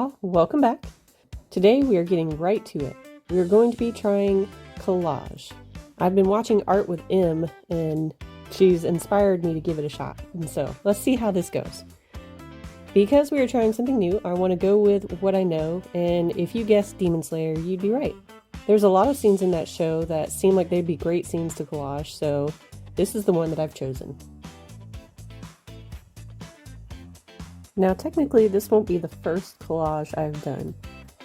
y'all, welcome back. Today we are getting right to it. We are going to be trying collage. I've been watching Art with M and she's inspired me to give it a shot. And so let's see how this goes. Because we are trying something new, I want to go with what I know, and if you guessed Demon Slayer, you'd be right. There's a lot of scenes in that show that seem like they'd be great scenes to collage, so this is the one that I've chosen. Now technically this won't be the first collage I've done.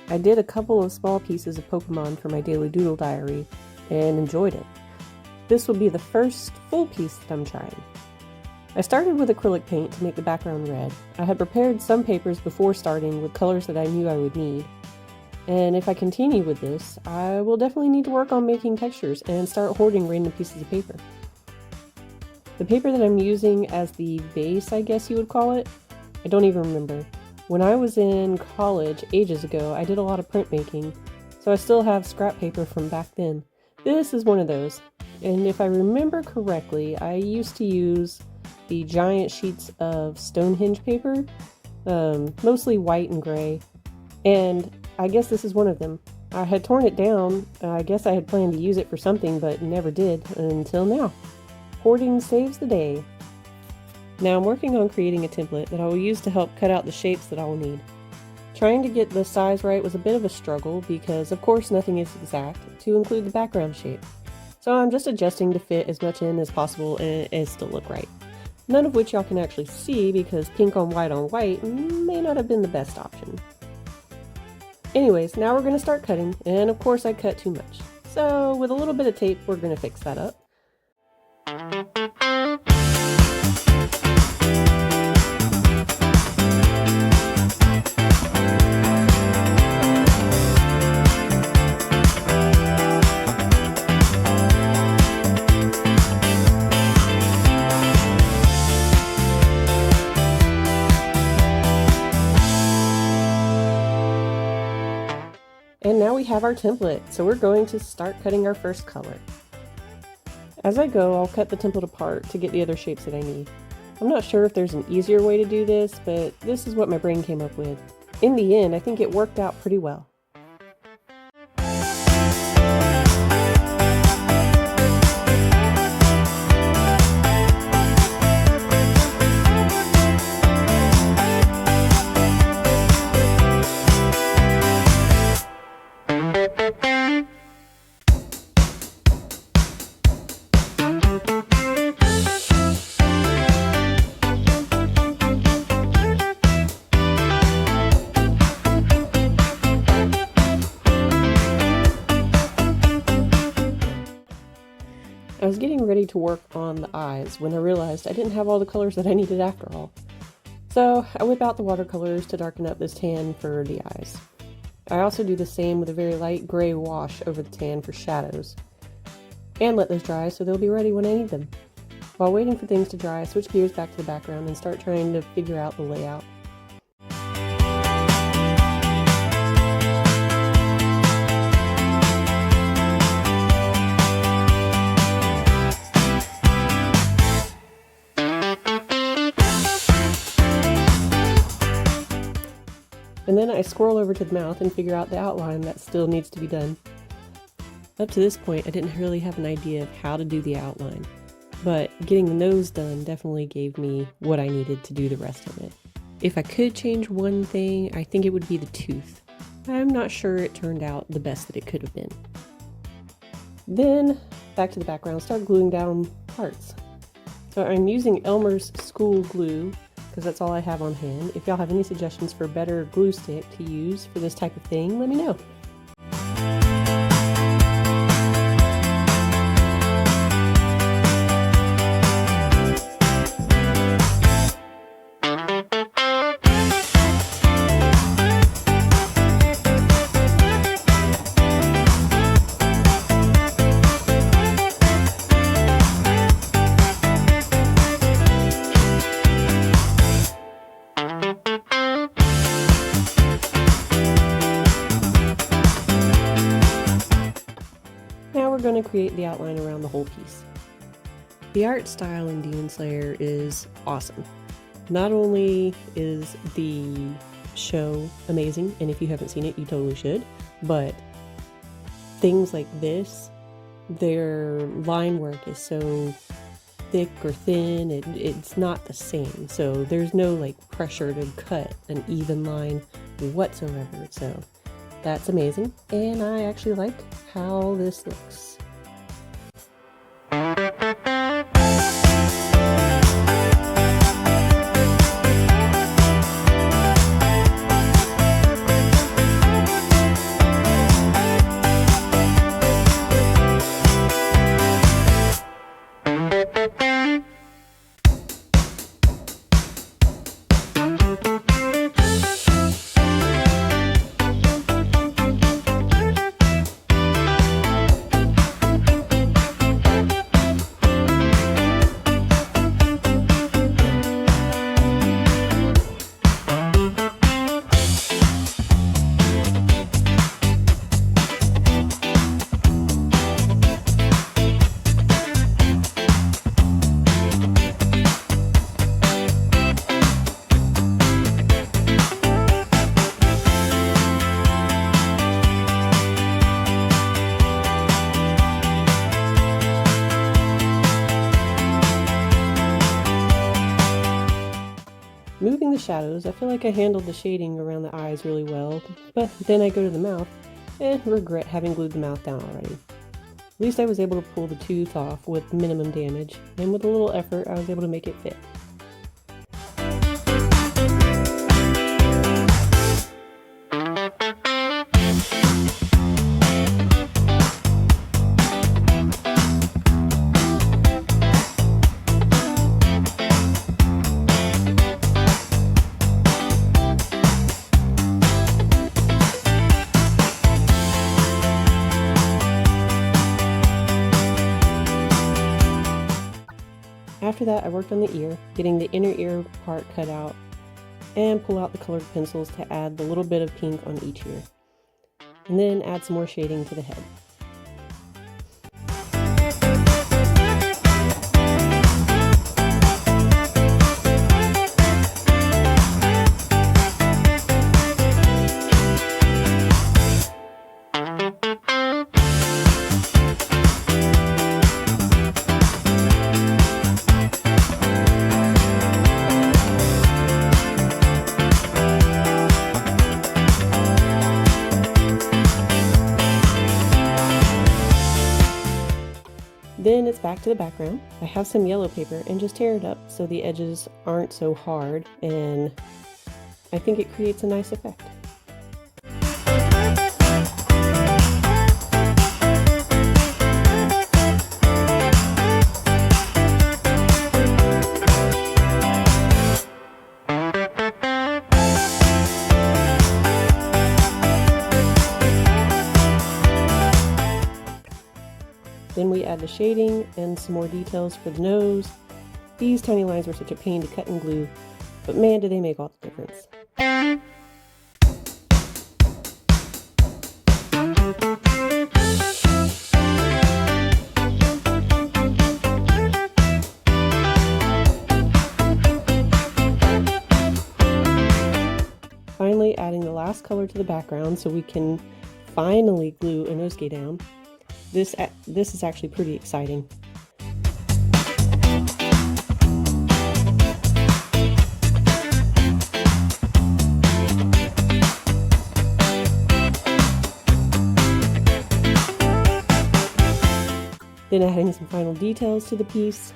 I did a couple of small pieces of Pokemon for my daily doodle diary and enjoyed it. This will be the first full piece that I'm trying. I started with acrylic paint to make the background red. I had prepared some papers before starting with colors that I knew I would need. And if I continue with this, I will definitely need to work on making textures and start hoarding random pieces of paper. The paper that I'm using as the base, I guess you would call it, I don't even remember. When I was in college ages ago, I did a lot of printmaking, so I still have scrap paper from back then. This is one of those. And if I remember correctly, I used to use the giant sheets of Stonehenge paper, mostly white and gray, and I guess this is one of them. I had torn it down. I guess I had planned to use it for something, but never did until now. Hoarding saves the day. Now I'm working on creating a template that I will use to help cut out the shapes that I will need. Trying to get the size right was a bit of a struggle because of course nothing is exact to include the background shape. So I'm just adjusting to fit as much in as possible and still look right. None of which y'all can actually see because pink on white may not have been the best option. Anyways, now we're going to start cutting, and of course I cut too much. So with a little bit of tape we're going to fix that up. And now we have our template, so we're going to start cutting our first color. As I go, I'll cut the template apart to get the other shapes that I need. I'm not sure if there's an easier way to do this, but this is what my brain came up with. In the end, I think it worked out pretty well. I was getting ready to work on the eyes when I realized I didn't have all the colors that I needed after all. So I whip out the watercolors to darken up this tan for the eyes. I also do the same with a very light gray wash over the tan for shadows. And let those dry so they'll be ready when I need them. While waiting for things to dry, I switch gears back to the background and start trying to figure out the layout. And then I scroll over to the mouth and figure out the outline that still needs to be done. Up to this point, I didn't really have an idea of how to do the outline, but getting the nose done definitely gave me what I needed to do the rest of it. If I could change one thing, I think it would be the tooth. I'm not sure it turned out the best that it could have been. Then, back to the background, start gluing down parts. So I'm using Elmer's school glue, because that's all I have on hand. If y'all have any suggestions for better glue stick to use for this type of thing, let me know. Going to create the outline around the whole piece. The art style in Demon Slayer is awesome. Not only is the show amazing, and if you haven't seen it, you totally should. But things like this, their line work is so thick or thin, it's not the same. So there's no like pressure to cut an even line whatsoever. So that's amazing, and I actually like how this looks. Moving the shadows, I feel like I handled the shading around the eyes really well, but then I go to the mouth and regret having glued the mouth down already. At least I was able to pull the tooth off with minimum damage, and with a little effort I was able to make it fit. After that, I worked on the ear, getting the inner ear part cut out, and pull out the colored pencils to add the little bit of pink on each ear, and then add some more shading to the head. Then it's back to the background. I have some yellow paper and just tear it up so the edges aren't so hard, and I think it creates a nice effect. Then we add the shading and some more details for the nose. These tiny lines were such a pain to cut and glue, but man, do they make all the difference. Finally adding the last color to the background so we can finally glue Inosuke down. This is actually pretty exciting. Then adding some final details to the piece.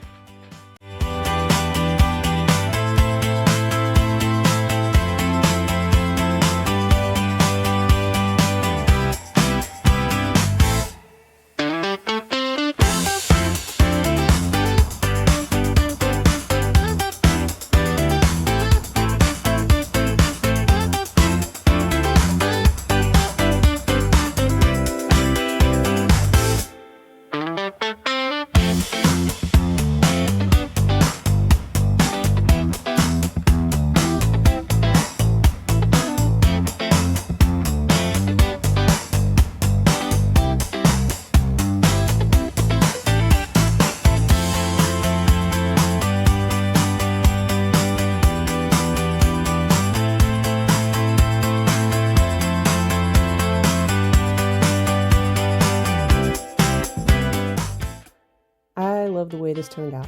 love the way this turned out.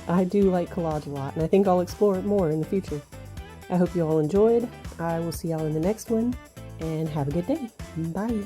I do like collage a lot, and I think I'll explore it more in the future. I hope you all enjoyed. I will see y'all in the next one, and have a good day. Bye.